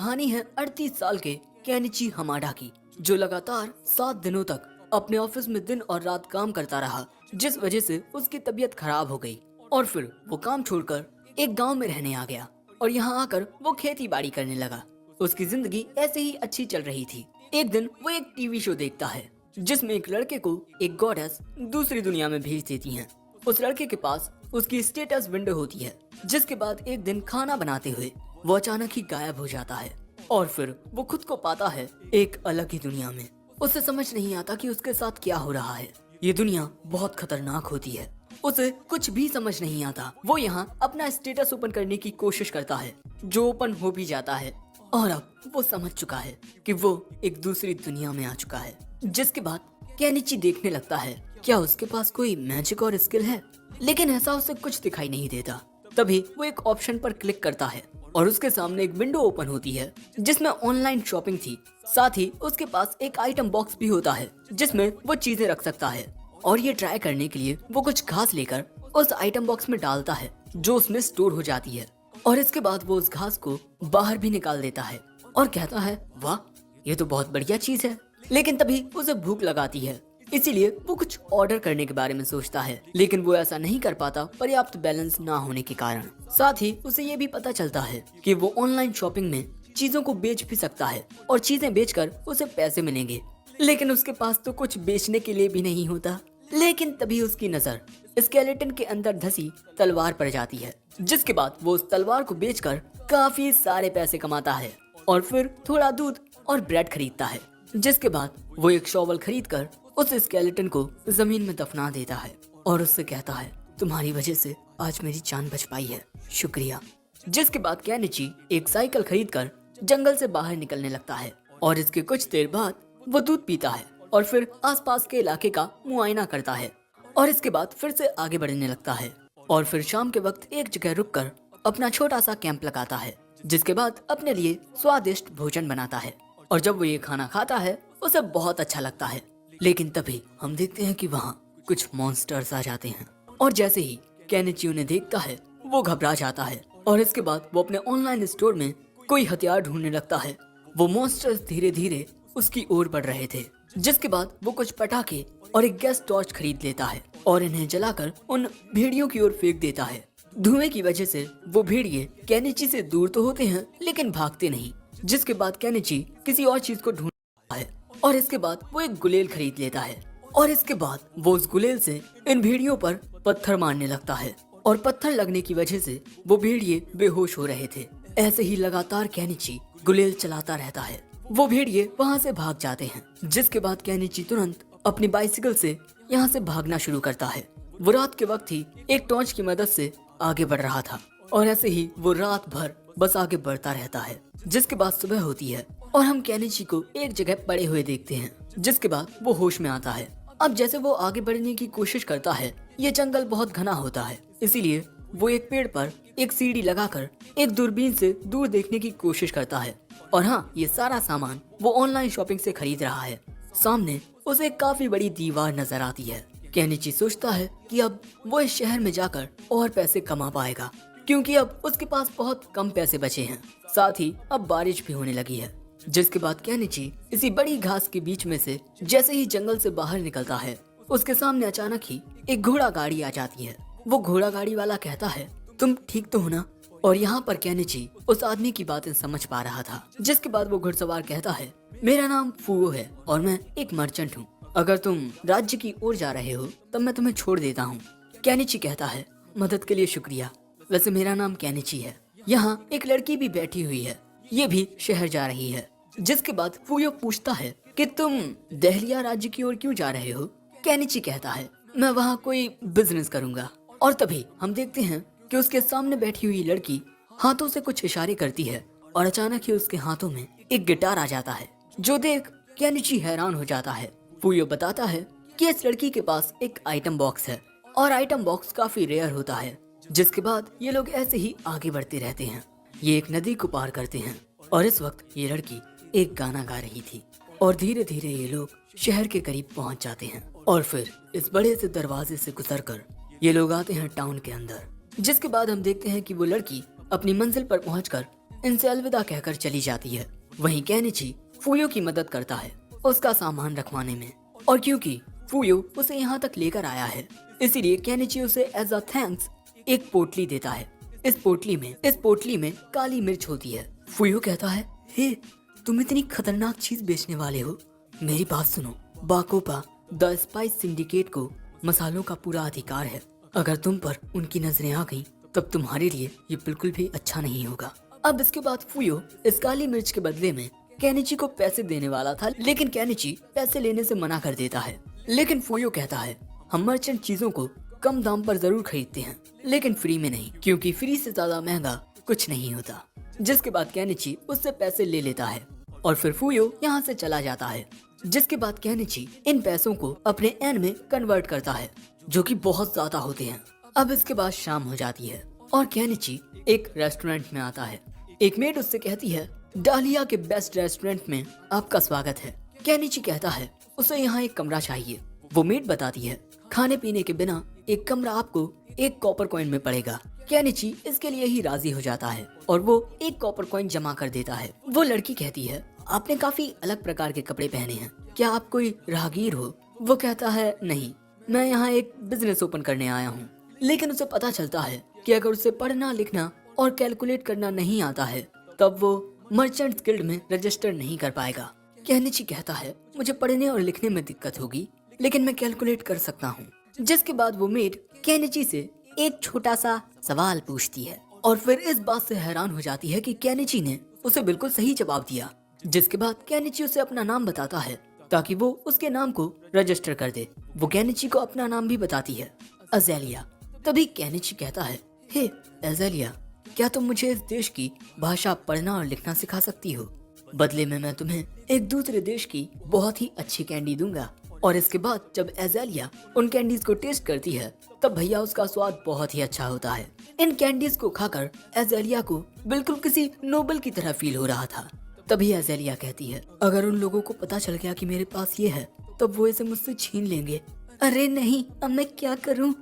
कहानी है 38 साल के केनिची हमाडा की, जो लगातार 7 दिनों तक अपने ऑफिस में दिन और रात काम करता रहा, जिस वजह से उसकी तबीयत खराब हो गई और फिर वो काम छोड़कर एक गांव में रहने आ गया और यहाँ आकर वो खेती बाड़ी करने लगा। उसकी जिंदगी ऐसे ही अच्छी चल रही थी। एक दिन वो एक टीवी शो देखता है जिसमें एक लड़के को एक गॉडेस दूसरी दुनिया में भेज देती है। उस लड़के के पास उसकी स्टेटस विंडो होती है, जिसके बाद एक दिन खाना बनाते हुए वो अचानक ही गायब हो जाता है और फिर वो खुद को पाता है एक अलग ही दुनिया में। उसे समझ नहीं आता कि उसके साथ क्या हो रहा है। ये दुनिया बहुत खतरनाक होती है। उसे कुछ भी समझ नहीं आता। वो यहाँ अपना स्टेटस ओपन करने की कोशिश करता है, जो ओपन हो भी जाता है और अब वो समझ चुका है कि वो एक दूसरी दुनिया में आ चुका है। जिसके बाद केनिची देखने लगता है क्या उसके पास कोई मैजिक और स्किल है, लेकिन ऐसा उसे कुछ दिखाई नहीं देता। तभी वो एक ऑप्शन पर क्लिक करता है और उसके सामने एक विंडो ओपन होती है जिसमें ऑनलाइन शॉपिंग थी। साथ ही उसके पास एक आइटम बॉक्स भी होता है जिसमें वो चीजें रख सकता है और ये ट्राई करने के लिए वो कुछ घास लेकर उस आइटम बॉक्स में डालता है जो उसमें स्टोर हो जाती है और इसके बाद वो उस घास को बाहर भी निकाल देता है और कहता है वाह, ये तो बहुत बढ़िया चीज है। लेकिन तभी उसे भूख लगाती है, इसीलिए वो कुछ ऑर्डर करने के बारे में सोचता है, लेकिन वो ऐसा नहीं कर पाता पर्याप्त बैलेंस ना होने के कारण। साथ ही उसे ये भी पता चलता है कि वो ऑनलाइन शॉपिंग में चीजों को बेच भी सकता है और चीजें बेचकर उसे पैसे मिलेंगे, लेकिन उसके पास तो कुछ बेचने के लिए भी नहीं होता। लेकिन तभी उसकी नजर स्केलेटन के अंदर धसी तलवार पर जाती है, जिसके बाद वो उस तलवार को बेचकर काफी सारे पैसे कमाता है और फिर थोड़ा दूध और ब्रेड खरीदता है। जिसके बाद वो एक शॉवल खरीद कर उस स्केलेटन को जमीन में दफना देता है और उससे कहता है तुम्हारी वजह से आज मेरी जान बच पाई है, शुक्रिया। जिसके बाद केनिची एक साइकिल खरीदकर जंगल से बाहर निकलने लगता है और इसके कुछ देर बाद वो दूध पीता है और फिर आसपास के इलाके का मुआयना करता है और इसके बाद फिर से आगे बढ़ने लगता है और फिर शाम के वक्त एक जगह रुककर अपना छोटा सा कैंप लगाता है। जिसके बाद अपने लिए स्वादिष्ट भोजन बनाता है और जब वो ये खाना खाता है उसे बहुत अच्छा लगता है। लेकिन तभी हम देखते हैं कि वहाँ कुछ मॉन्स्टर्स आ जाते हैं और जैसे ही केनिची उन्हें देखता है वो घबरा जाता है और इसके बाद वो अपने ऑनलाइन स्टोर में कोई हथियार ढूंढने लगता है। वो मॉन्स्टर्स धीरे धीरे उसकी ओर बढ़ रहे थे। जिसके बाद वो कुछ पटाखे और एक गैस टॉर्च खरीद लेता है और इन्हें जलाकर उन भेड़ियों की ओर फेंक देता है। धुएं की वजह से वो भेड़िए केनिची से दूर तो होते हैं लेकिन भागते नहीं। जिसके बाद केनिची किसी और चीज को ढूंढता है और इसके बाद वो एक गुलेल खरीद लेता है और इसके बाद वो उस गुलेल से इन भेड़ियों पर पत्थर मारने लगता है और पत्थर लगने की वजह से वो भेड़िए बेहोश हो रहे थे। ऐसे ही लगातार केनिची गुलेल चलाता रहता है। वो भेड़िए वहाँ से भाग जाते हैं। जिसके बाद केनिची तुरंत अपनी बाइसिकल से यहाँ से भागना शुरू करता है। वो रात के वक्त ही एक टॉर्च की मदद से आगे बढ़ रहा था और ऐसे ही वो रात भर बस आगे बढ़ता रहता है। जिसके बाद सुबह होती है और हम केनिची को एक जगह पड़े हुए देखते हैं। जिसके बाद वो होश में आता है। अब जैसे वो आगे बढ़ने की कोशिश करता है, ये जंगल बहुत घना होता है, इसीलिए वो एक पेड़ पर एक सीढ़ी लगाकर एक दूरबीन से दूर देखने की कोशिश करता है। और हाँ, ये सारा सामान वो ऑनलाइन शॉपिंग से खरीद रहा है। सामने उसे काफी बड़ी दीवार नजर आती है। केनिची सोचता है कि अब वो इस शहर में जाकर और पैसे कमा पाएगा, क्योंकि अब उसके पास बहुत कम पैसे बचे हैं। साथ ही अब बारिश भी होने लगी है। जिसके बाद केनिची इसी बड़ी घास के बीच में से जैसे ही जंगल से बाहर निकलता है, उसके सामने अचानक ही एक घोड़ा गाड़ी आ जाती है। वो घोड़ा गाड़ी वाला कहता है तुम ठीक तो हो ना? और यहाँ पर केनिची उस आदमी की बातें समझ पा रहा था। जिसके बाद वो घुड़सवार कहता है मेरा नाम फुओ है और मैं एक मर्चेंट हूँ। अगर तुम राज्य की ओर जा रहे हो तब मैं तुम्हें छोड़ देता हूँ। केनिची कहता है मदद के लिए शुक्रिया, वैसे मेरा नाम केनिची है। यहाँ एक लड़की भी बैठी हुई है, ये भी शहर जा रही है। जिसके बाद फुयो पूछता है कि तुम दहलिया राज्य की ओर क्यों जा रहे हो? केनिची कहता है मैं वहाँ कोई बिजनेस करूँगा। और तभी हम देखते हैं कि उसके सामने बैठी हुई लड़की हाथों से कुछ इशारे करती है और अचानक ही उसके हाथों में एक गिटार आ जाता है, जो देख केनिची हैरान हो जाता है। फुयो बताता है कि इस लड़की के पास एक आइटम बॉक्स है और आइटम बॉक्स काफी रेयर होता है। जिसके बाद ये लोग ऐसे ही आगे बढ़ते रहते हैं। ये एक नदी को पार करते हैं और इस वक्त ये लड़की एक गाना गा रही थी और धीरे धीरे ये लोग शहर के करीब पहुंच जाते हैं और फिर इस बड़े से दरवाजे से गुजरकर ये लोग आते हैं टाउन के अंदर। जिसके बाद हम देखते हैं कि वो लड़की अपनी मंजिल पर पहुंचकर इनसे अलविदा कहकर चली जाती है। वहीं केनिची फूयो की मदद करता है उसका सामान रखवाने में, और क्योंकि फूयो उसे यहाँ तक लेकर आया है इसीलिए केनिची उसे एज अ थैंक्स एक पोटली देता है। इस पोटली में काली मिर्च होती है। फूयो कहता है, हे तुम इतनी खतरनाक चीज बेचने वाले हो, मेरी बात सुनो। बाकोपा द स्पाइस सिंडिकेट को मसालों का पूरा अधिकार है। अगर तुम पर उनकी नजरें आ गईं, तब तुम्हारे लिए ये बिल्कुल भी अच्छा नहीं होगा। अब इसके बाद फूयो इस काली मिर्च के बदले में केनिची को पैसे देने वाला था, लेकिन केनिची पैसे लेने से मना कर देता है। लेकिन फूयो कहता है, हम मर्चेंट चीजों को कम दाम पर जरूर खरीदते हैं, लेकिन फ्री में नहीं, क्योंकि फ्री से ज्यादा महंगा कुछ नहीं होता। जिसके बाद केनिची उससे पैसे ले लेता है और फिर फूयो यहाँ से चला जाता है। जिसके बाद केनिची इन पैसों को अपने एन में कन्वर्ट करता है, जो कि बहुत ज्यादा होते हैं। अब इसके बाद शाम हो जाती है और केनिची एक रेस्टोरेंट में आता है। एक मेड उससे कहती है, डालिया के बेस्ट रेस्टोरेंट में आपका स्वागत है। केनिची कहता है उसे यहाँ एक कमरा चाहिए। वो मेड बताती है, खाने पीने के बिना एक कमरा आपको 1 कॉपर कॉइन में पड़ेगा। केनिची इसके लिए ही राजी हो जाता है और वो 1 कॉपर कॉइन जमा कर देता है। वो लड़की कहती है, आपने काफी अलग प्रकार के कपड़े पहने हैं, क्या आप कोई राहगीर हो? वो कहता है, नहीं, मैं यहाँ एक बिजनेस ओपन करने आया हूँ। लेकिन उसे पता चलता है कि अगर उसे पढ़ना लिखना और कैलकुलेट करना नहीं आता है तब वो मर्चेंट्स गिल्ड में रजिस्टर नहीं कर पाएगा। केनिची कहता है, मुझे पढ़ने और लिखने में दिक्कत होगी, लेकिन मैं कैलकुलेट कर सकता हूँ। जिसके बाद वो मेड केनिची से एक छोटा सा सवाल पूछती है और फिर इस बात से हैरान हो जाती है कि केनिची ने उसे बिल्कुल सही जवाब दिया। जिसके बाद केनिची उसे अपना नाम बताता है ताकि वो उसके नाम को रजिस्टर कर दे। वो केनिची को अपना नाम भी बताती है, अज़ेलिया। तभी केनिची कहता है, हे अज़ेलिया, क्या तुम मुझे इस देश की भाषा पढ़ना और लिखना सिखा सकती हो? बदले में मैं तुम्हें एक दूसरे देश की बहुत ही अच्छी कैंडी दूंगा। और इसके बाद जब अज़ेलिया उन कैंडीज को टेस्ट करती है तब भैया उसका स्वाद बहुत ही अच्छा होता है। इन कैंडीज को खाकर अज़ेलिया को बिल्कुल किसी नोबल की तरह फील हो रहा था। तभी अज़ेलिया कहती है, अगर उन लोगों को पता चल गया कि मेरे पास ये है तब वो इसे मुझसे छीन लेंगे। अरे नहीं, अब मैं क्या करूं?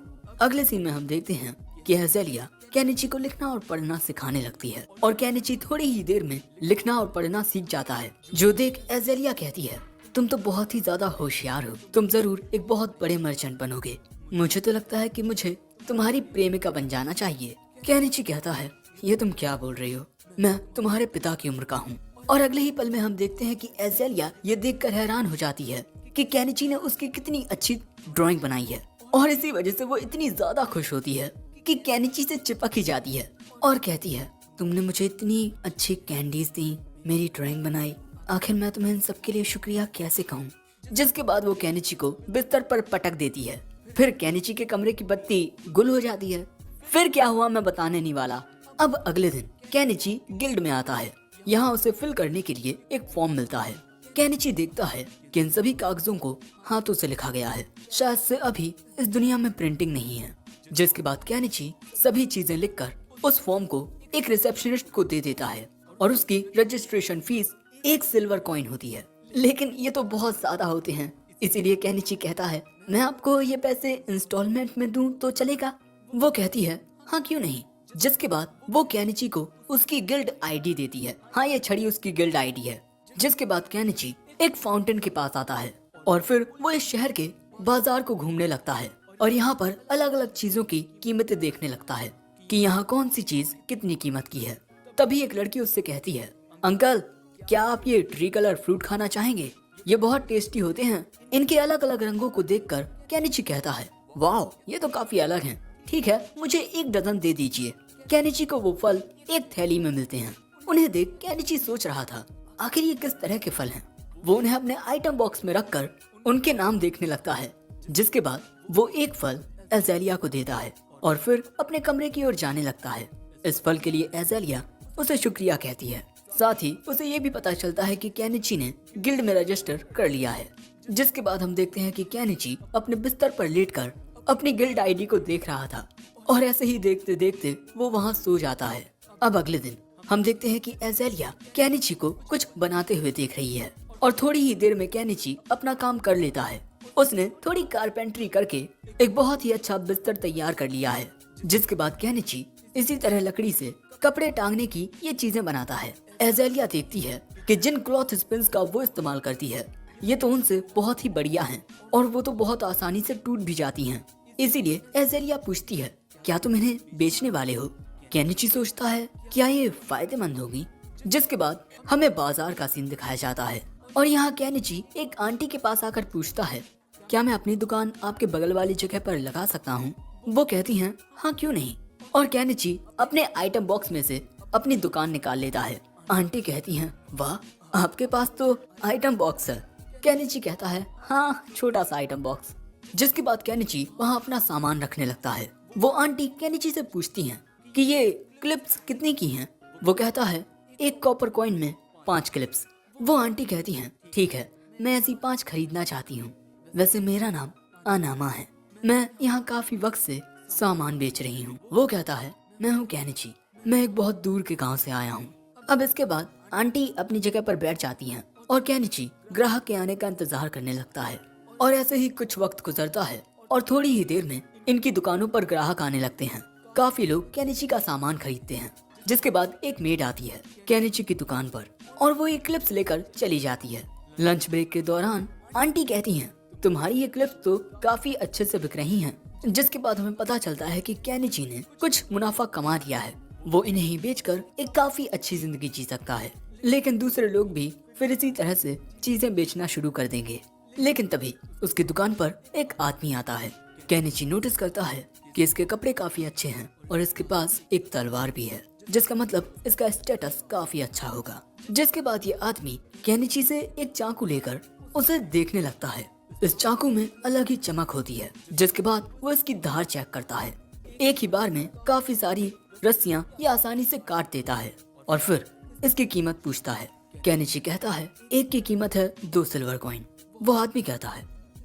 अगले सीन में हम देखते हैं कि अज़ेलिया केनिची को लिखना और पढ़ना सिखाने लगती है और केनिची थोड़ी ही देर में लिखना और पढ़ना सीख जाता है। जो देख अज़ेलिया कहती है, तुम तो बहुत ही ज्यादा होशियार हो, तुम जरूर एक बहुत बड़े मर्चेंट बनोगे। मुझे तो लगता है कि मुझे तुम्हारी प्रेमिका बन जाना चाहिए। केनिची कहता है, ये तुम क्या बोल रही हो, मैं तुम्हारे पिता की उम्र का हूँ। और अगले ही पल में हम देखते हैं कि अज़ेलिया ये देखकर हैरान हो जाती है कि केनिची ने उसकी कितनी अच्छी ड्राइंग बनाई है और इसी वजह से वो इतनी ज्यादा खुश होती है कि केनिची से चिपक ही जाती है और कहती है, तुमने मुझे इतनी अच्छी कैंडीज दी, मेरी ड्राइंग बनाई, आखिर मैं तुम्हें इन सब के लिए शुक्रिया कैसे कहूँ? जिसके बाद वो केनिची को बिस्तर पर पटक देती है। फिर केनिची के कमरे की बत्ती गुल हो जाती है। फिर क्या हुआ मैं बताने नहीं वाला। अब अगले दिन केनिची गिल्ड में आता है। यहाँ उसे फिल करने के लिए एक फॉर्म मिलता है। केनिची देखता है कि इन सभी कागजों को हाथों से लिखा गया है, शायद से अभी इस दुनिया में प्रिंटिंग नहीं है। जिसके बाद केनिची सभी चीजें लिखकर उस फॉर्म को एक रिसेप्शनिस्ट को दे देता है और उसकी रजिस्ट्रेशन फीस 1 सिल्वर कॉइन होती है। लेकिन ये तो बहुत ज्यादा होते हैं, इसीलिए केनिची कहता है, मैं आपको ये पैसे इंस्टॉलमेंट में दूं तो चलेगा? वो कहती है, हाँ क्यों नहीं। जिसके बाद वो केनिची को उसकी गिल्ड आईडी देती है। हाँ, ये छड़ी उसकी गिल्ड आईडी है। जिसके बाद केनिची एक फाउंटेन के पास आता है और फिर वो इस शहर के बाजार को घूमने लगता है और यहाँ पर अलग अलग चीजों की कीमतें देखने लगता है कि यहाँ कौन सी चीज कितनी कीमत की है। तभी एक लड़की उससे कहती है, अंकल क्या आप ये ट्री कलर फ्रूट खाना चाहेंगे? ये बहुत टेस्टी होते हैं। इनके अलग अलग रंगों को देखकर केनिची कहता है, वाह ये तो काफी अलग हैं। ठीक है, मुझे 1 डजन दे दीजिए। केनिची को वो फल एक थैली में मिलते हैं। उन्हें देख केनिची सोच रहा था, आखिर ये किस तरह के फल हैं। वो उन्हें अपने आइटम बॉक्स में रखकर उनके नाम देखने लगता है। जिसके बाद वो एक फल अज़ेलिया को देता है और फिर अपने कमरे की ओर जाने लगता है। इस फल के लिए अज़ेलिया उसे शुक्रिया कहती है। साथ ही उसे ये भी पता चलता है कि केनिची ने गिल्ड में रजिस्टर कर लिया है। जिसके बाद हम देखते हैं कि केनिची अपने बिस्तर पर लेटकर अपनी गिल्ड आईडी को देख रहा था और ऐसे ही देखते देखते वो वहाँ सो जाता है। अब अगले दिन हम देखते हैं कि अज़ेलिया केनिची को कुछ बनाते हुए देख रही है और थोड़ी ही देर में केनिची अपना काम कर लेता है। उसने थोड़ी कारपेंट्री करके एक बहुत ही अच्छा बिस्तर तैयार कर लिया है। जिसके बाद केनिची इसी तरह लकड़ी से कपड़े टांगने की ये चीजें बनाता है। एजेलिया देखती है कि जिन क्लॉथ स्पिन्स का वो इस्तेमाल करती है ये तो उनसे बहुत ही बढ़िया हैं और वो तो बहुत आसानी से टूट भी जाती हैं। इसीलिए एजेलिया पूछती है, क्या तुम इन्हें बेचने वाले हो? केनिची सोचता है क्या ये फायदेमंद होगी। जिसके बाद हमें बाजार का सीन दिखाया जाता है और यहाँ केनिची एक आंटी के पास आकर पूछता है, क्या मैं अपनी दुकान आपके बगल वाली जगह पर लगा सकता हूँ? वो कहती हैं, हाँ क्यों नहीं। और केनिची अपने आइटम बॉक्स में से अपनी दुकान निकाल लेता है। आंटी कहती हैं, वाह आपके पास तो आइटम बॉक्स है। केनिची कहता है, हाँ छोटा सा आइटम बॉक्स। जिसके बाद केनिची वहाँ अपना सामान रखने लगता है। वो आंटी केनिची से पूछती हैं कि ये क्लिप्स कितने की हैं? वो कहता है, एक कॉपर कॉइन में 5 क्लिप्स। वो आंटी कहती हैं, ठीक है मैं ऐसी 5 खरीदना चाहती हूँ। वैसे मेरा नाम अनामा है, मैं यहाँ काफी वक्त से सामान बेच रही हूँ। वो कहता है, मैं हूँ केनिची, मैं एक बहुत दूर के गांव से आया हूँ। अब इसके बाद आंटी अपनी जगह पर बैठ जाती हैं और केनिची ग्राहक के आने का इंतजार करने लगता है। और ऐसे ही कुछ वक्त गुजरता है और थोड़ी ही देर में इनकी दुकानों पर ग्राहक आने लगते हैं। काफी लोग केनिची का सामान खरीदते हैं। जिसके बाद एक मेड आती है केनिची की दुकान पर और वो ये क्लिप्स लेकर चली जाती है। लंच ब्रेक के दौरान आंटी कहती हैं, तुम्हारी ये क्लिप्स तो काफी अच्छे से बिक रही हैं। जिसके बाद हमें पता चलता है कि केनिची ने कुछ मुनाफा कमा दिया है। वो इन्हें ही बेचकर एक काफी अच्छी जिंदगी जी सकता है। लेकिन दूसरे लोग भी फिर इसी तरह से चीजें बेचना शुरू कर देंगे। लेकिन तभी उसकी दुकान पर एक आदमी आता है। केनिची नोटिस करता है कि इसके कपड़े काफी अच्छे हैं और इसके पास एक तलवार भी है, जिसका मतलब इसका स्टेटस काफी अच्छा होगा। जिसके बाद ये आदमी केनिची से एक चाकू लेकर उसे देखने लगता है। इस चाकू में अलग ही चमक होती है। जिसके बाद वो इसकी धार चेक करता है। एक ही बार में काफी सारी रस्सियां ये आसानी से काट देता है और फिर इसकी कीमत पूछता है। केनिची कहता है, एक की कीमत है 2 सिल्वर कॉइन। वो आदमी कहता है,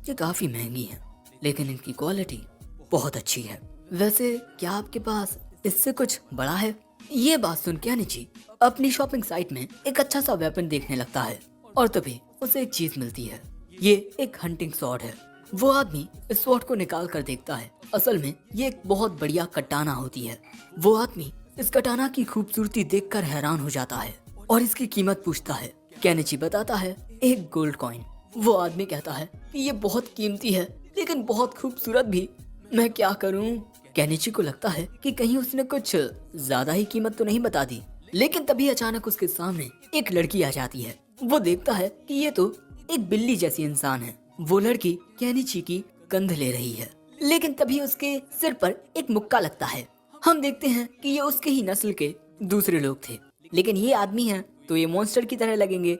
ये काफी महंगी है लेकिन इनकी क्वालिटी बहुत अच्छी है। वैसे क्या आपके पास इससे कुछ बड़ा है? ये बात सुन केनिची अपनी शॉपिंग साइट में एक अच्छा सा वेपन देखने लगता है और तभी उसे एक चीज मिलती है। ये एक हंटिंग स्वॉर्ड है। वो आदमी इस स्वॉर्ड को निकाल कर देखता है। असल में ये एक बहुत बढ़िया कटाना होती है। वो आदमी इस कटाना की खूबसूरती देखकर हैरान हो जाता है और इसकी कीमत पूछता है। केनिची बताता है, 1 गोल्ड कॉइन। वो आदमी कहता है, ये बहुत कीमती है लेकिन बहुत खूबसूरत भी, मैं क्या करूं? केनिची को लगता है कि कहीं उसने कुछ ज्यादा ही कीमत तो नहीं बता दी। लेकिन तभी अचानक उसके सामने एक लड़की आ जाती है। वो देखता है कि ये तो एक बिल्ली जैसी इंसान है। वो लड़की केनिची की कंध ले रही है। लेकिन तभी उसके सिर पर एक मुक्का लगता है। हम देखते हैं कि ये उसके ही नस्ल के दूसरे लोग थे। लेकिन ये आदमी है तो ये मॉन्स्टर की तरह लगेंगे,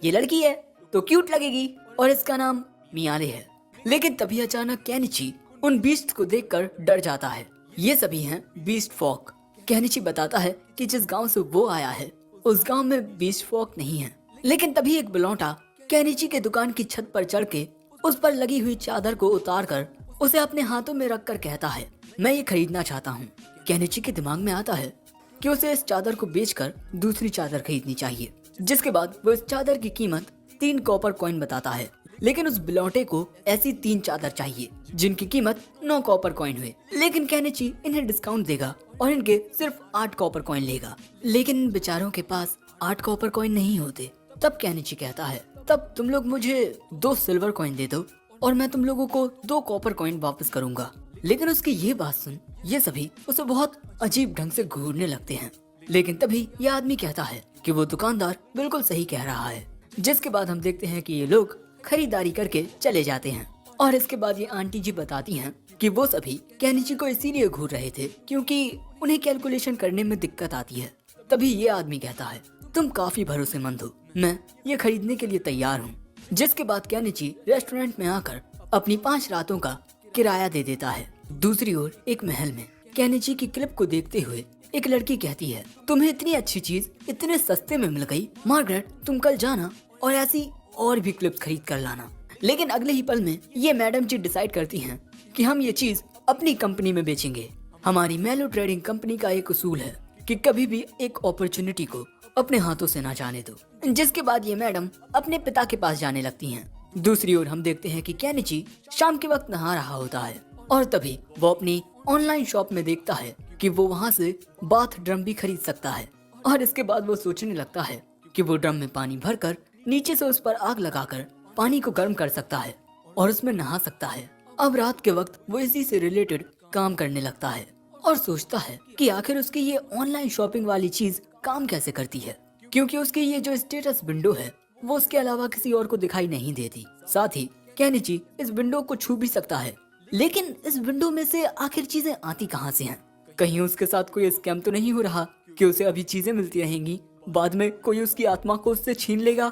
ये लड़की है तो क्यूट लगेगी और इसका नाम मियाले है। लेकिन तभी अचानक केनिची उन बीस्ट को देखकर डर जाता है। ये सभी हैं बीस्ट फॉक। केनिची बताता है कि जिस गांव से वो आया है उस गांव में बीस्ट फॉक नहीं है। लेकिन तभी एक बिलौटा केनिची के दुकान की छत पर चढ़ के उस पर लगी हुई चादर को उतार कर उसे अपने हाथों में रख कर कहता है, मैं ये खरीदना चाहता हूँ। केनिची के दिमाग में आता है कि उसे इस चादर को बेचकर दूसरी चादर खरीदनी चाहिए। जिसके बाद वो इस चादर की कीमत 3 कॉपर कॉइन बताता है। लेकिन उस बिलौटे को ऐसी 3 चादर चाहिए जिनकी कीमत 9 कॉपर कॉइन हुए। लेकिन केनिची इन्हें डिस्काउंट देगा और इनके सिर्फ 8 कॉपर कॉइन लेगा। लेकिन इन बेचारों के पास 8 कॉपर कॉइन नहीं होते। तब केनिची कहता है, तब तुम लोग मुझे 2 सिल्वर कॉइन दे दो और मैं तुम लोगों को 2 कॉपर कॉइन वापस करूंगा। लेकिन उसकी ये बात सुन ये सभी उसे बहुत अजीब ढंग से घूरने लगते हैं। लेकिन तभी यह आदमी कहता है कि वो दुकानदार बिल्कुल सही कह रहा है। जिसके बाद हम देखते हैं कि ये लोग खरीदारी करके चले जाते हैं। और इसके बाद ये आंटी जी बताती हैं कि वो सभी केनिची को इसीलिए घूर रहे थे क्योंकि उन्हें कैलकुलेशन करने में दिक्कत आती है। तभी ये आदमी कहता है, तुम काफी भरोसेमंद हो, मैं ये खरीदने के लिए तैयार हूँ। जिसके बाद केनिची रेस्टोरेंट में आकर अपनी 5 रातों का किराया दे देता है। दूसरी ओर एक महल में केनिची की क्लिप को देखते हुए एक लड़की कहती है, तुम्हें इतनी अच्छी चीज इतने सस्ते में मिल गई। मार्गरेट, तुम कल जाना और ऐसी और भी क्लिप्स खरीद कर लाना। लेकिन अगले ही पल में ये मैडम जी डिसाइड करती हैं कि हम ये चीज अपनी कंपनी में बेचेंगे। हमारी मेलो ट्रेडिंग कंपनी का एक उसूल है कि कभी भी एक अपॉर्चुनिटी को अपने हाथों से ना जाने दो। जिसके बाद ये मैडम अपने पिता के पास जाने लगती हैं। दूसरी ओर हम देखते हैं कि केनिची शाम के वक्त नहा रहा होता है और तभी वो अपनी ऑनलाइन शॉप में देखता है कि वो वहाँ से बाथ ड्रम भी खरीद सकता है। और इसके बाद वो सोचने लगता है कि वो ड्रम में पानी भरकर नीचे से उस पर आग लगाकर पानी को गर्म कर सकता है और उसमें नहा सकता है। अब रात के वक्त वो इसी से रिलेटेड काम करने लगता है और सोचता है कि आखिर उसकी ये ऑनलाइन शॉपिंग वाली चीज काम कैसे करती है, क्योंकि उसकी ये जो स्टेटस विंडो है वो उसके अलावा किसी और को दिखाई नहीं देती। साथ ही केनिची इस विंडो को छू भी सकता है, लेकिन इस विंडो में से आखिर चीजें आती कहाँ से हैं? कहीं उसके साथ कोई स्कैम तो नहीं हो रहा कि उसे अभी चीजें मिलती रहेंगी, बाद में कोई उसकी आत्मा को उससे छीन लेगा?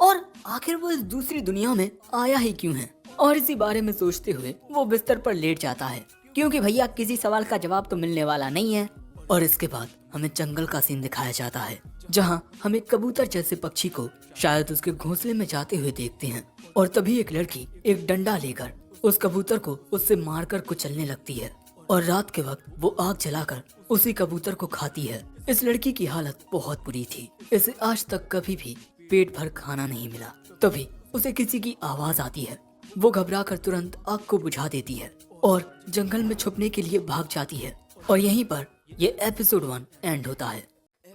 और आखिर वो इस दूसरी दुनिया में आया ही क्यों है? और इसी बारे में सोचते हुए वो बिस्तर पर लेट जाता है, क्योंकि भैया किसी सवाल का जवाब तो मिलने वाला नहीं है। और इसके बाद हमें जंगल का सीन दिखाया जाता है, जहाँ हम एक कबूतर जैसे पक्षी को शायद उसके घोंसले में जाते हुए देखते हैं। और तभी एक लड़की एक डंडा लेकर उस कबूतर को उससे मारकर कुचलने लगती है और रात के वक्त वो आग जलाकर उसी कबूतर को खाती है। इस लड़की की हालत बहुत बुरी थी, इसे आज तक कभी भी पेट भर खाना नहीं मिला। तभी उसे किसी की आवाज आती है, वो घबराकर तुरंत आग को बुझा देती है और जंगल में छुपने के लिए भाग जाती है। और यहीं पर ये एपिसोड 1 एंड होता है।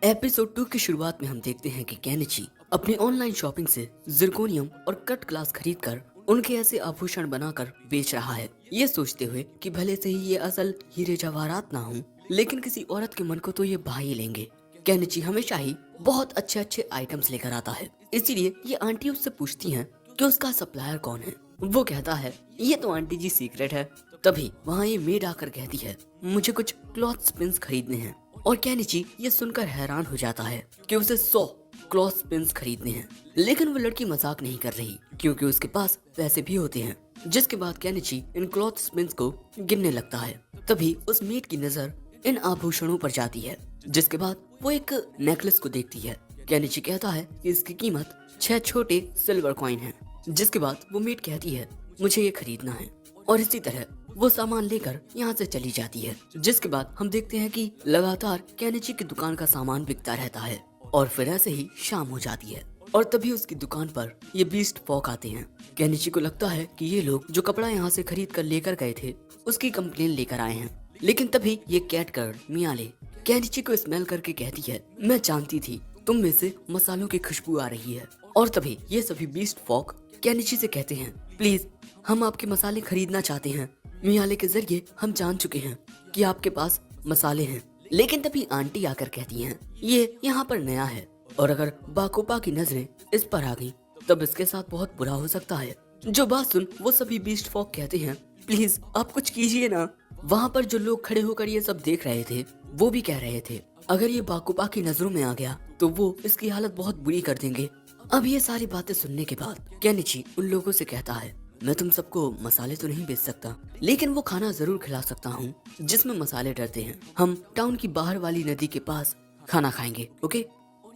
एपिसोड 2 की शुरुआत में हम देखते हैं कि केनिची अपनी ऑनलाइन शॉपिंग से जिरकोनियम और कट ग्लास खरीदकर उनके ऐसे आभूषण बनाकर बेच रहा है, ये सोचते हुए कि भले से ही ये असल हीरे जवाहरात ना हो, लेकिन किसी औरत के मन को तो ये भा ही लेंगे। केनिची हमेशा ही बहुत अच्छे अच्छे आइटम्स लेकर आता है, इसीलिए ये आंटी उससे पूछती हैं कि उसका सप्लायर कौन है। वो कहता है ये तो आंटी जी सीक्रेट है। तभी वहाँ ये मेड आकर कहती है मुझे कुछ क्लॉथ स्पिन्स खरीदने हैं। और केनिची ये सुनकर हैरान हो जाता है कि उसे 100 क्लॉथ स्पिन्स खरीदने हैं, लेकिन वो लड़की मजाक नहीं कर रही, क्योंकि उसके पास पैसे भी होते हैं। जिसके बाद केनिची इन क्लॉथ स्पिन्स को गिनने लगता है। तभी उस मेड की नजर इन आभूषणों पर जाती है, जिसके बाद वो एक नेकलेस को देखती है। केनिची कहता है कि इसकी कीमत 6 छोटे सिल्वर कॉइन है। जिसके बाद वो मेड कहती है मुझे ये खरीदना है, और इसी तरह वो सामान लेकर यहाँ से चली जाती है। जिसके बाद हम देखते हैं कि लगातार केनिची की दुकान का सामान बिकता रहता है और फिर ऐसे ही शाम हो जाती है। और तभी उसकी दुकान पर ये बीस्ट फॉक आते हैं। केनिची को लगता है कि ये लोग जो कपड़ा यहाँ से खरीद कर लेकर गए थे उसकी कंप्लेन लेकर आए हैं, लेकिन तभी ये कैट गर्ल मियाले केनिची को स्मेल करके कहती है मैं जानती थी तुम में से मसालों की खुशबू आ रही है। और तभी ये सभी बीस्ट फॉक केनिची से कहते हैं प्लीज हम आपके मसाले खरीदना चाहते हैं, मियाले के जरिए हम जान चुके हैं कि आपके पास मसाले हैं। लेकिन तभी आंटी आकर कहती हैं ये यहाँ पर नया है और अगर बाकोपा की नजरें इस पर आ गई तब इसके साथ बहुत बुरा हो सकता है। जो बात सुन वो सभी बीस्ट फॉक कहते हैं प्लीज आप कुछ कीजिए ना। वहाँ पर जो लोग खड़े होकर ये सब देख रहे थे वो भी कह रहे थे अगर ये बाकोपा की नजरों में आ गया तो वो इसकी हालत बहुत बुरी कर देंगे। अब ये सारी बातें सुनने के बाद केनिची उन लोगों से कहता है मैं तुम सबको मसाले तो नहीं बेच सकता, लेकिन वो खाना जरूर खिला सकता हूँ जिसमें मसाले डरते हैं। हम टाउन की बाहर वाली नदी के पास खाना खाएंगे, ओके?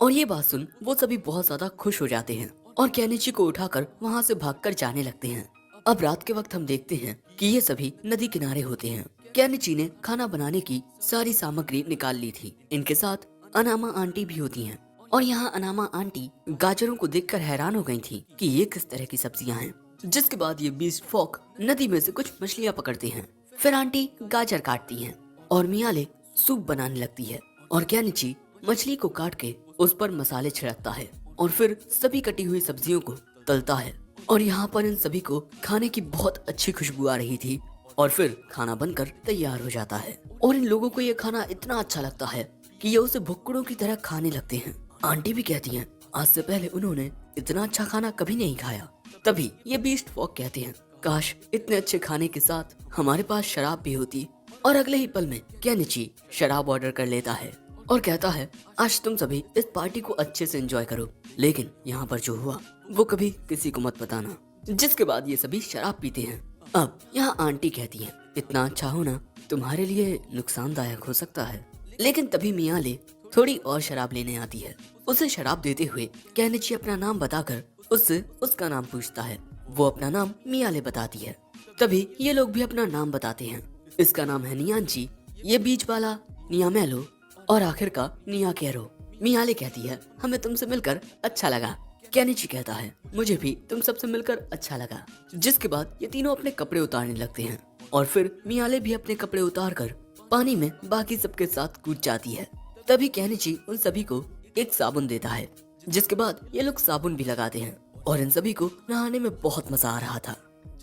और ये बात सुन वो सभी बहुत ज्यादा खुश हो जाते हैं और केनिची को उठाकर वहाँ से भागकर जाने लगते हैं। अब रात के वक्त हम देखते हैं कि ये सभी नदी किनारे होते हैं। केनिची ने खाना बनाने की सारी सामग्री निकाल ली थी। इनके साथ अनामा आंटी भी होती हैं और यहाँ अनामा आंटी गाजरों को देखकर हैरान हो गई थी कि ये किस तरह की सब्जियां हैं। जिसके बाद ये बीस्ट फॉक नदी में से कुछ मछलियां पकड़ते हैं। फिर आंटी गाजर काटती हैं और मियाले सूप बनाने लगती है और केनिची मछली को काट के उस पर मसाले छिड़कता है और फिर सभी कटी हुई सब्जियों को तलता है। और यहाँ पर इन सभी को खाने की बहुत अच्छी खुशबू आ रही थी और फिर खाना बनकर तैयार हो जाता है। और इन लोगों को ये खाना इतना अच्छा लगता है कि ये उसे भुक्कड़ों की तरह खाने लगते हैं। आंटी भी कहती हैं आज से पहले उन्होंने इतना अच्छा खाना कभी नहीं खाया। तभी ये बीस्ट फॉक कहते हैं काश इतने अच्छे खाने के साथ हमारे पास शराब भी होती। और अगले ही पल में केनिची शराब ऑर्डर कर लेता है और कहता है आज तुम सभी इस पार्टी को अच्छे से एंजॉय करो, लेकिन यहाँ पर जो हुआ वो कभी किसी को मत बताना। जिसके बाद ये सभी शराब पीते हैं। अब यहाँ आंटी कहती है इतना अच्छा होना तुम्हारे लिए नुकसानदायक हो सकता है। लेकिन तभी मियाले थोड़ी और शराब लेने आती है। उसे शराब देते हुए केनिची अपना नाम बताकर उससे उसका नाम पूछता है। वो अपना नाम मियाले बताती है। तभी ये लोग भी अपना नाम बताते हैं। इसका नाम है नियांची, ये बीच वाला नियामेलो और आखिर का नियाकेरो। मियाले कहती है हमें तुमसे मिलकर अच्छा लगा। केनिची कहता है मुझे भी तुम सबसे मिलकर अच्छा लगा। जिसके बाद ये तीनों अपने कपड़े उतारने लगते हैं और फिर मियाले भी अपने कपड़े उतार कर पानी में बाकी सबके साथ कूद जाती है। तभी केनिची उन सभी को एक साबुन देता है, जिसके बाद ये लोग साबुन भी लगाते हैं और इन सभी को नहाने में बहुत मजा आ रहा था।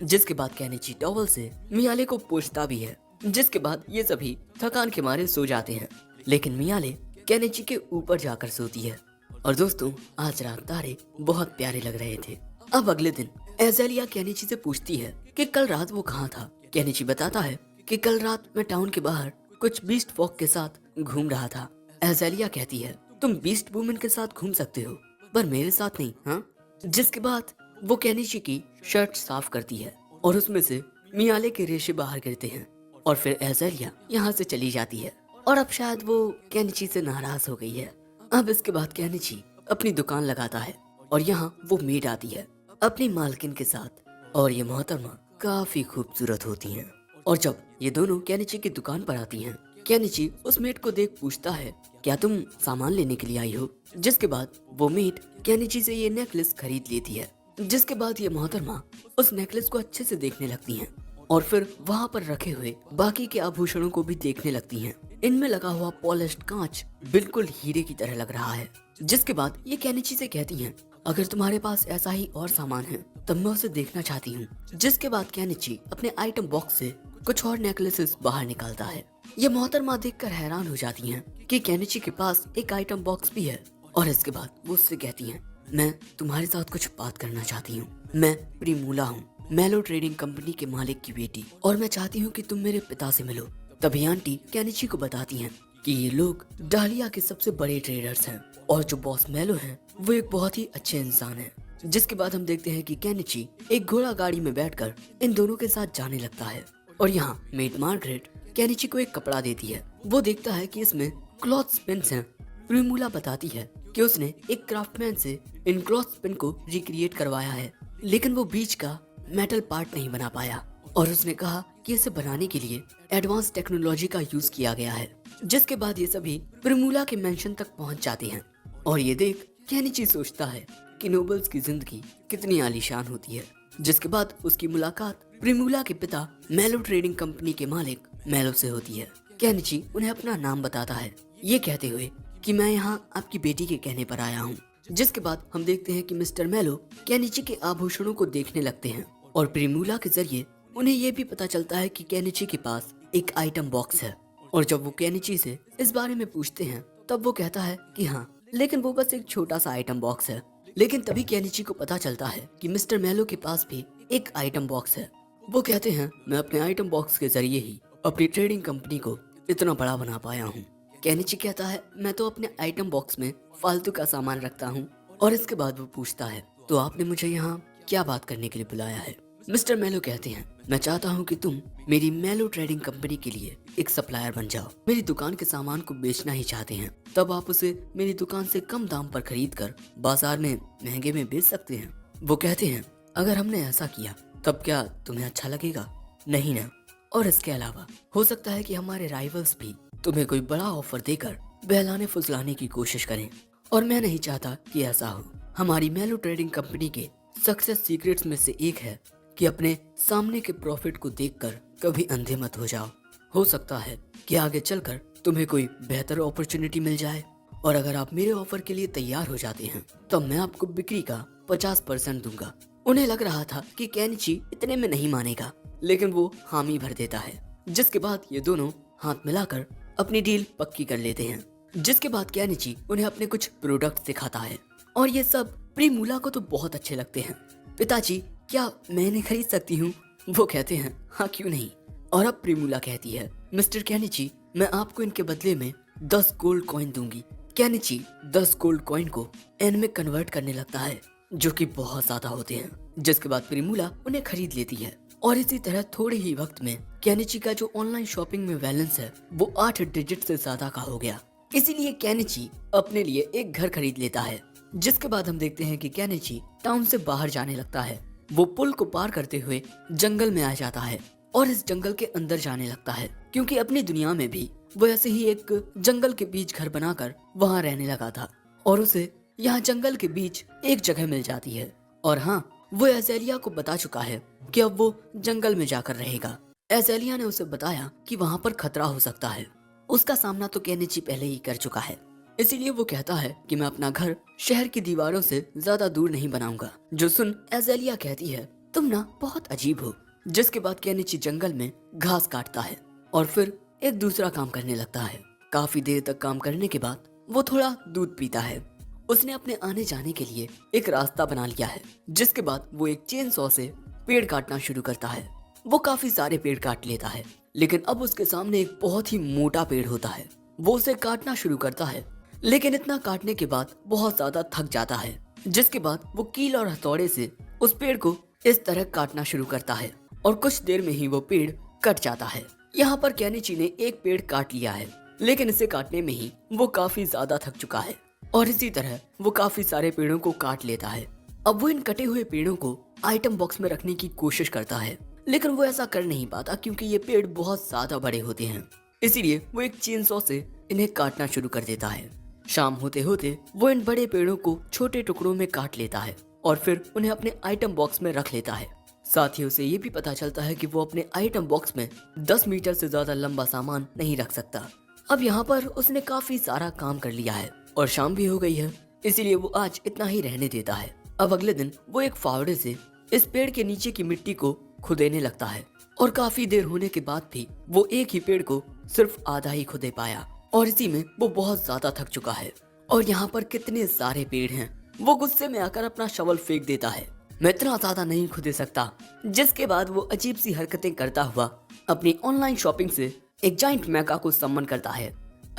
जिसके बाद केनिची टॉवल से मियाले को पोंछता भी है, जिसके बाद ये सभी थकान के मारे सो जाते हैं। लेकिन मियाले केनिची के ऊपर जाकर सोती है। और दोस्तों, आज रात तारे बहुत प्यारे लग रहे थे। अब अगले दिन एज़ेलिया केनिची से पूछती है कि कल रात वो कहाँ था। केनिची बताता है कि कल रात मैं टाउन के बाहर कुछ बीस्ट फॉक के साथ घूम रहा था। एज़ेलिया कहती है, तुम बीस्ट वुमेन के साथ घूम सकते हो, पर मेरे साथ नहीं, हाँ? जिसके बाद वो केनिची की शर्ट साफ करती है और उसमें से मियाले के रेशे बाहर गिरते हैं और फिर एज़ेलिया यहाँ से चली जाती है। और अब शायद वो केनिची से नाराज हो गई है। अब इसके बाद केनिची अपनी दुकान लगाता है और यहाँ वो मेड आती है अपनी मालकिन के साथ और ये मोहतरमा काफी खूबसूरत होती हैं। और जब ये दोनों केनिची की दुकान पर आती हैं, केनिची उस मेड को देख पूछता है, क्या तुम सामान लेने के लिए आई हो? जिसके बाद वो मेड केनिची से ये नेकलेस खरीद लेती है। जिसके बाद ये मोहतरमा उस नेकलेस को अच्छे से देखने लगती हैं और फिर वहाँ पर रखे हुए बाकी के आभूषणों को भी देखने लगती हैं। इनमें लगा हुआ पॉलिश्ड कांच बिल्कुल हीरे की तरह लग रहा है। जिसके बाद ये केनिची से कहती हैं, अगर तुम्हारे पास ऐसा ही और सामान है तब मैं उसे देखना चाहती हूँ। जिसके बाद केनिची अपने आइटम बॉक्स से कुछ और नेकलेसेस बाहर निकालता है। ये मोहतरमा देखकर हैरान हो जाती हैं कि केनिची के पास एक आइटम बॉक्स भी है। और इसके बाद वो उससे कहती हैं, मैं तुम्हारे साथ कुछ बात करना चाहती हूँ। मैं प्रिमूला हूँ, मेलो ट्रेडिंग कंपनी के मालिक की बेटी, और मैं चाहती हूँ कि तुम मेरे पिता से मिलो। तभी आंटी केनिची को बताती हैं कि ये लोग डालिया के सबसे बड़े ट्रेडर्स हैं और जो बॉस मेलो हैं वो एक बहुत ही अच्छे इंसान हैं। जिसके बाद हम देखते हैं कि केनिची एक घोड़ा गाड़ी में बैठकर इन दोनों के साथ जाने लगता है और यहाँ मेड मार्गरेट केनिची को एक कपड़ा देती है। वो देखता है कि इसमें क्लॉथ स्पिन्स हैं। प्रिमूला बताती है कि उसने एक क्राफ्टमैन से इन क्लॉथ स्पिन को रिक्रिएट करवाया है, लेकिन वो बीच का मेटल पार्ट नहीं बना पाया और उसने कहा कि इसे बनाने के लिए एडवांस टेक्नोलॉजी का यूज किया गया है। जिसके बाद ये सभी प्रिमूला के मेंशन तक पहुंच जाते हैं और ये देख केनिची सोचता है कि नोबल्स की जिंदगी कितनी आलीशान होती है। जिसके बाद उसकी मुलाकात प्रिमूला के पिता मेलो ट्रेडिंग कंपनी के मालिक मेलो से होती है। केनिची उन्हें अपना नाम बताता है, ये कहते हुए कि मैं यहाँ आपकी बेटी के कहने पर आया हूँ। जिसके बाद हम देखते हैं कि मिस्टर मेलो केनिची के आभूषणों को देखने लगते हैं और प्रिमूला के जरिए उन्हें ये भी पता चलता है कि केनिची के पास एक आइटम बॉक्स है। और जब वो केनिची से इस बारे में पूछते हैं तब वो कहता है कि हाँ, लेकिन वो बस एक छोटा सा आइटम बॉक्स है। लेकिन तभी केनिची को पता चलता है कि मिस्टर मेलो के पास भी एक आइटम बॉक्स है। वो कहते हैं, मैं अपने आइटम बॉक्स के जरिए ही अपनी ट्रेडिंग कंपनी को इतना बड़ा बना पाया हूँ। केनिची कहता है, मैं तो अपने आइटम बॉक्स में फालतू का सामान रखता हूँ। और इसके बाद वो पूछता है, तो आपने मुझे यहाँ क्या बात करने के लिए बुलाया है? मिस्टर मेलो कहते हैं, मैं चाहता हूँ कि तुम मेरी मेलो ट्रेडिंग कंपनी के लिए एक सप्लायर बन जाओ। मेरी दुकान के सामान को बेचना ही चाहते हैं, तब आप उसे मेरी दुकान से कम दाम पर खरीद कर बाजार में महंगे में बेच सकते हैं। वो कहते हैं, अगर हमने ऐसा किया तब क्या तुम्हें अच्छा लगेगा? नहीं ना। और इसके अलावा हो सकता है कि हमारे राइवल्स भी तुम्हें कोई बड़ा ऑफर देकर बहलाने फुसलाने की कोशिश करें, और मैं नहीं चाहता कि ऐसा हो। हमारी मेलो ट्रेडिंग कंपनी के सक्सेस सीक्रेट्स में से एक है कि अपने सामने के प्रॉफिट को देखकर कभी अंधे मत हो जाओ। हो सकता है कि आगे चलकर तुम्हें कोई बेहतर अपॉर्चुनिटी मिल जाए, और अगर आप मेरे ऑफर के लिए तैयार हो जाते हैं तो मैं आपको बिक्री का 50% दूंगा। उन्हें लग रहा था कि केनिची इतने में नहीं मानेगा, लेकिन वो हामी भर देता है। जिसके बाद ये दोनों हाथ मिलाकर अपनी डील पक्की कर लेते हैं। जिसके बाद केनिची उन्हें अपने कुछ प्रोडक्ट दिखाता है और ये सब प्रिमूला को तो बहुत अच्छे लगते हैं। पिताजी, क्या मैं इन्हें खरीद सकती हूँ? वो कहते हैं, हाँ क्यों नहीं। और अब प्रिमूला कहती है, मिस्टर केनिची, मैं आपको इनके बदले में 10 गोल्ड कॉइन दूंगी। केनिची 10 गोल्ड कॉइन को एन में कन्वर्ट करने लगता है, जो कि बहुत ज्यादा होते हैं। जिसके बाद प्रिमूला उन्हें खरीद लेती है और इसी तरह थोड़े ही वक्त में केनिची का जो ऑनलाइन शॉपिंग में बैलेंस है वो 8 डिजिट से ज्यादा का हो गया। इसीलिए केनिची अपने लिए एक घर खरीद लेता है। जिसके बाद हम देखते हैं कि केनिची टाउन से बाहर जाने लगता है। वो पुल को पार करते हुए जंगल में आ जाता है और इस जंगल के अंदर जाने लगता है, क्योंकि अपनी दुनिया में भी वो ऐसे ही एक जंगल के बीच घर बनाकर वहाँ रहने लगा था और उसे यहाँ जंगल के बीच एक जगह मिल जाती है। और हाँ, वो एज़ेलिया को बता चुका है कि अब वो जंगल में जाकर रहेगा। एज़ेलिया ने उसे बताया कि वहाँ पर खतरा हो सकता है। उसका सामना तो केनिची पहले ही कर चुका है, इसीलिए वो कहता है कि मैं अपना घर शहर की दीवारों से ज्यादा दूर नहीं बनाऊंगा। जो सुन एज़ेलिया कहती है, तुम ना बहुत अजीब हो। जिसके बाद केनिची जंगल में घास काटता है और फिर एक दूसरा काम करने लगता है। काफी देर तक काम करने के बाद वो थोड़ा दूध पीता है। उसने अपने आने जाने के लिए एक रास्ता बना लिया है। जिसके बाद वो एक चेन सॉ से पेड़ काटना शुरू करता है। वो काफी सारे पेड़ काट लेता है, लेकिन अब उसके सामने एक बहुत ही मोटा पेड़ होता है। वो उसे काटना शुरू करता है, लेकिन इतना काटने के बाद बहुत ज्यादा थक जाता है। जिसके बाद वो कील और हथौड़े से उस पेड़ को इस तरह काटना शुरू करता है और कुछ देर में ही वो पेड़ कट जाता है। यहाँ पर केनिची ने एक पेड़ काट लिया है, लेकिन इसे काटने में ही वो काफी ज्यादा थक चुका है और इसी तरह वो काफी सारे पेड़ों को काट लेता है। अब वो इन कटे हुए पेड़ों को आइटम बॉक्स में रखने की कोशिश करता है, लेकिन वो ऐसा कर नहीं पाता क्योंकि ये पेड़ बहुत ज्यादा बड़े होते हैं। इसीलिए वो एक चेन सॉ से इन्हें काटना शुरू कर देता है। शाम होते होते वो इन बड़े पेड़ों को छोटे टुकड़ों में काट लेता है और फिर उन्हें अपने आइटम बॉक्स में रख लेता है। साथ ही उसे ये भी पता चलता है कि वो अपने आइटम बॉक्स में 10 मीटर से ज्यादा लंबा सामान नहीं रख सकता। अब यहाँ पर उसने काफी सारा काम कर लिया है और शाम भी हो गई है, इसीलिए वो आज इतना ही रहने देता है। अब अगले दिन वो एक फावड़े से इस पेड़ के नीचे की मिट्टी को खुदेने लगता है और काफी देर होने के बाद भी वो एक ही पेड़ को सिर्फ आधा ही खुदे पाया और इसी में वो बहुत ज्यादा थक चुका है। और यहाँ पर कितने सारे पेड़ हैं। वो गुस्से में आकर अपना शवल फेंक देता है, मैं इतना ज्यादा नहीं खुदे सकता। जिसके बाद वो अजीब सी हरकतें करता हुआ अपनी ऑनलाइन शॉपिंग से एक जाइंट मैका को सम्मन करता है।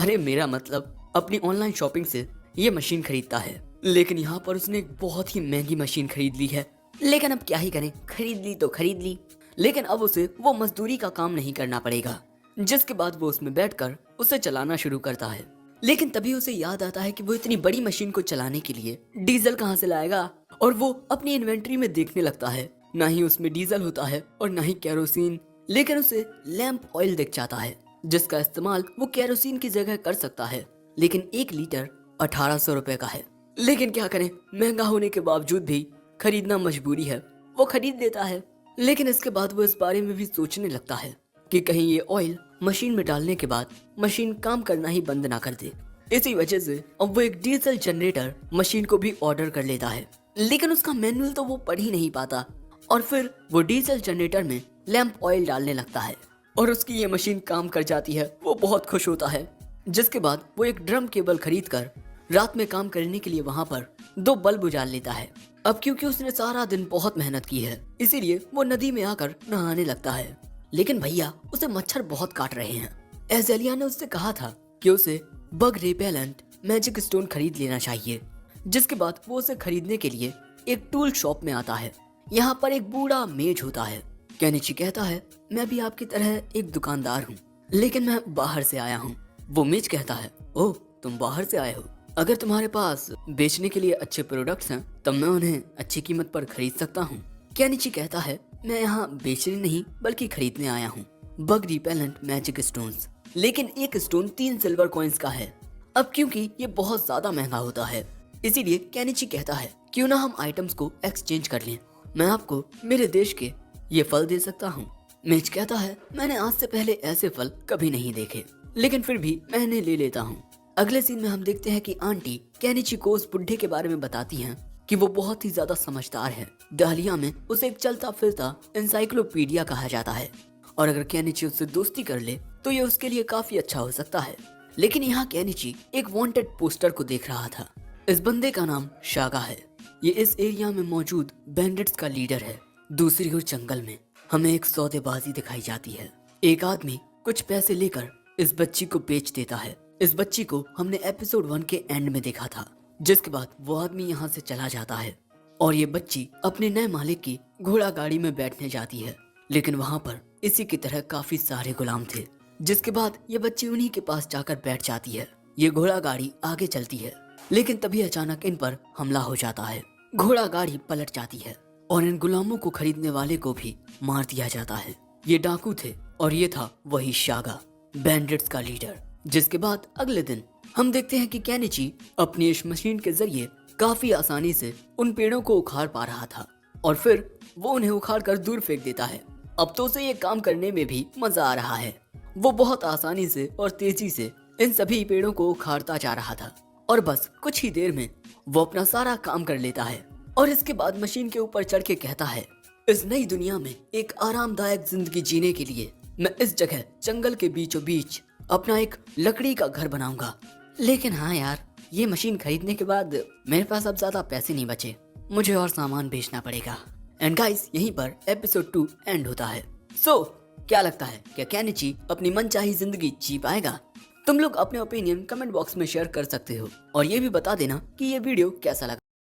अरे मेरा मतलब अपनी ऑनलाइन शॉपिंग से ये मशीन खरीदता है, लेकिन यहाँ पर उसने एक बहुत ही महंगी मशीन खरीद ली है। लेकिन अब क्या ही करें, खरीद ली तो खरीद ली, लेकिन अब उसे वो मजदूरी का काम नहीं करना पड़ेगा। जिसके बाद वो उसमें बैठकर उसे चलाना शुरू करता है, लेकिन तभी उसे याद आता है कि वो इतनी बड़ी मशीन को चलाने के लिए डीजल कहाँ से लाएगा। और वो अपनी इन्वेंट्री में देखने लगता है, ना ही उसमें डीजल होता है और ना ही केरोसिन, लेकिन उसे लैंप ऑयल दिख जाता है जिसका इस्तेमाल वो केरोसिन की जगह कर सकता है। लेकिन 1 लीटर 1800 रुपए का है। लेकिन क्या करें, महंगा होने के बावजूद भी खरीदना मजबूरी है। वो खरीद लेता है, लेकिन इसके बाद वो इस बारे में भी सोचने लगता है कि कहीं ये ऑयल मशीन में डालने के बाद मशीन काम करना ही बंद ना कर दे। इसी वजह से अब वो एक डीजल जनरेटर मशीन को भी ऑर्डर कर लेता है, लेकिन उसका मैनुअल तो वो पढ़ ही नहीं पाता और फिर वो डीजल जनरेटर में लैंप ऑयल डालने लगता है और उसकी ये मशीन काम कर जाती है। वो बहुत खुश होता है। जिसके बाद वो एक ड्रम केबल खरीद कर रात में काम करने के लिए वहाँ पर 2 बल्ब उजाल लेता है। अब क्योंकि उसने सारा दिन बहुत मेहनत की है, इसीलिए वो नदी में आकर नहाने लगता है। लेकिन भैया उसे मच्छर बहुत काट रहे हैं। एज़ेलिया ने उससे कहा था कि उसे बग रिपेलेंट मैजिक स्टोन खरीद लेना चाहिए। जिसके बाद वो उसे खरीदने के लिए एक टूल शॉप में आता है। यहाँ पर एक बूढ़ा मेज होता है। केनिची कहता है, मैं भी आपकी तरह एक दुकानदार हूँ, लेकिन मैं बाहर से आया हूँ। वो मेज कहता है, ओह तुम बाहर से आए हो, अगर तुम्हारे पास बेचने के लिए अच्छे प्रोडक्ट्स हैं तब मैं उन्हें अच्छी कीमत पर खरीद सकता हूँ। केनिची कहता है, मैं यहाँ बेचने नहीं बल्कि खरीदने आया हूँ बग रिपेलेंट मैजिक स्टोन्स, लेकिन एक स्टोन 3 सिल्वर कॉइंस का है। अब क्योंकि ये बहुत ज्यादा महंगा होता है, इसीलिए केनिची कहता है, क्यों ना हम आइटम्स को एक्सचेंज कर लें, मैं आपको मेरे देश के ये फल दे सकता हूँ। मेज कहता है, मैंने आज से पहले ऐसे फल कभी नहीं देखे, लेकिन फिर भी मैं इन्हें ले लेता हूँ। अगले सीन में हम देखते हैं कि आंटी केनिची को उस बुढ़े के बारे में बताती हैं कि वो बहुत ही ज्यादा समझदार है। दहलिया में उसे एक चलता फिरता एनसाइक्लोपीडिया कहा जाता है और अगर केनिची उससे दोस्ती कर ले तो ये उसके लिए काफी अच्छा हो सकता है। लेकिन यहाँ केनिची एक वांटेड पोस्टर को देख रहा था। इस बंदे का नाम शागा है। ये इस एरिया में मौजूद बैंडिट्स का लीडर है। दूसरी ओर जंगल में हमें एक सौदेबाजी दिखाई जाती है। एक आदमी कुछ पैसे लेकर इस बच्ची को बेच देता है। इस बच्ची को हमने एपिसोड 1 के एंड में देखा था। जिसके बाद वो आदमी यहाँ से चला जाता है और ये बच्ची अपने नए मालिक की घोड़ा गाड़ी में बैठने जाती है, लेकिन वहाँ पर इसी की तरह काफी सारे गुलाम थे। जिसके बाद ये बच्ची उन्हीं के पास जाकर बैठ जाती है। ये घोड़ा गाड़ी आगे चलती है, लेकिन तभी अचानक इन पर हमला हो जाता है। घोड़ा गाड़ी पलट जाती है और इन गुलामों को खरीदने वाले को भी मार दिया जाता है। ये डाकू थे और ये था वही शागा, बैंडिट्स का लीडर। जिसके बाद अगले दिन हम देखते हैं कि केनिची अपनी इस मशीन के जरिए काफी आसानी से उन पेड़ों को उखाड़ पा रहा था और फिर वो उन्हें उखाड़ कर दूर फेंक देता है। अब तो उसे ये काम करने में भी मजा आ रहा है। वो बहुत आसानी से और तेजी से इन सभी पेड़ों को उखाड़ता जा रहा था और बस कुछ ही देर में वो अपना सारा काम कर लेता है और इसके बाद मशीन के ऊपर चढ़ के कहता है, इस नई दुनिया में एक आरामदायक जिंदगी जीने के लिए मैं इस जगह जंगल के बीचों बीच अपना एक लकड़ी का घर बनाऊंगा। लेकिन हाँ यार, ये मशीन खरीदने के बाद मेरे पास अब ज्यादा पैसे नहीं बचे, मुझे और सामान बेचना पड़ेगा। एंड गाइस, यहीं पर एपिसोड 2 एंड होता है। सो क्या लगता है, क्या केनिची अपनी मनचाही जिंदगी जी पाएगा? तुम लोग अपने ओपिनियन कमेंट बॉक्स में शेयर कर सकते हो और ये भी बता देना कि ये वीडियो कैसा लगा।